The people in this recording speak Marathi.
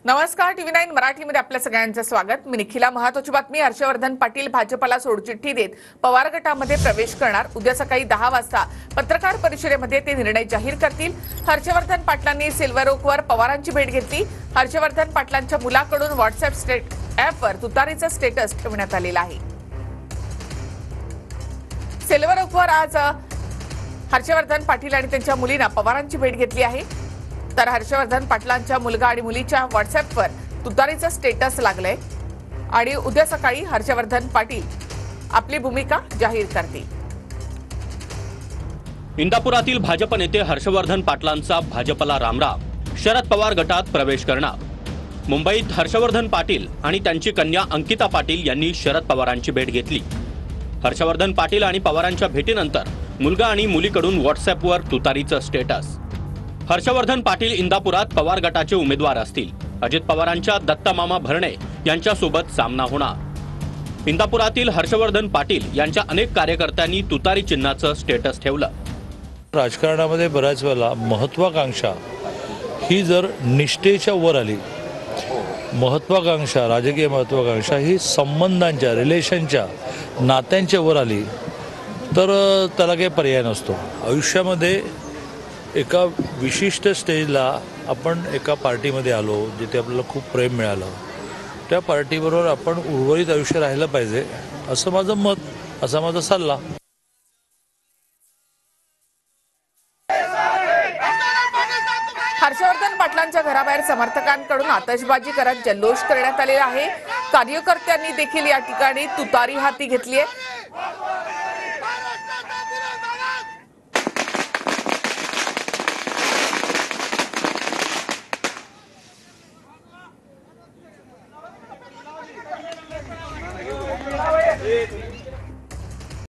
नमस्कार, TV9 मराठीमध्ये आपल्या सगळ्यांचं स्वागत। मी निखिला। महत्त्वाची बातमी, हर्षवर्धन पाटील भाजपला सोडचिठ्ठी देत पवार गटामध्ये प्रवेश करणार। उद्या सकाळी 10 वाजता पत्रकार परिषदेमध्ये ते निर्णय जाहीर करतील। हर्षवर्धन पाटलांनी सिल्वर ओकवर पवारांची भेट घेतली। हर्षवर्धन पाटलांच्या मुलाकडून व्हॉट्सअप ॲपवर तुतारीचं स्टेटस ठेवण्यात आलेलं आहे। सिल्वर ओकवर आज हर्षवर्धन पाटील आणि त्यांच्या मुलीने पवारांची भेट घेतली आहे। तर हर्षवर्धन पाटलांच्या मुलगा आणि मुलीच्या व्हॉट्सअपवर तुतारीचं स्टेटस लागलंय आणि उद्या सकाळी हर्षवर्धन पाटील आपली भूमिका जाहीर करतील। इंदापुरातील भाजप नेते हर्षवर्धन पाटलांचा भाजपला रामराम, शरद पवार गटात प्रवेश करणार। मुंबईत हर्षवर्धन पाटील आणि त्यांची कन्या अंकिता पाटील यांनी शरद पवारांची भेट घेतली। हर्षवर्धन पाटील आणि पवारांच्या भेटीनंतर मुलगा आणि मुलीकडून व्हॉट्सअपवर तुतारीचं स्टेटस। हर्षवर्धन पाटील इंदापुरात पवार गटाचे उमेदवार असतील। अजित पवारांच्या दत्ता मामा भरणे यांच्यासोबत सामना होणार। इंदापुरातील हर्षवर्धन पाटील यांच्या अनेक कार्यकर्त्यांनी तुतारी चिन्हाचं स्टेटस ठेवलं। राजकारणामध्ये बऱ्याच वेळेला महत्त्वाकांक्षा ही जर निष्ठेच्या वर आली, महत्त्वाकांक्षा, राजकीय महत्त्वाकांक्षा ही संबंधांच्या, रिलेशनच्या, नात्यांच्या वर आली तर त्याला काही पर्याय नसतो। आयुष्यामध्ये एका विशिष्ट स्टेजला आपण एका पार्टीमध्ये आलो जिथे आपल्याला खूप प्रेम मिळालं, त्या पार्टीबरोबर आपण उर्वरित आयुष्य राहिलं पाहिजे असं माझं मत, असा माझा सल्ला। हर्षवर्धन पाटलांच्या घराबाहेर समर्थकांकडून आतषबाजी करत जल्लोष करण्यात आलेला आहे। कार्यकर्त्यांनी देखील या ठिकाणी तुतारी हाती घेतली आहे।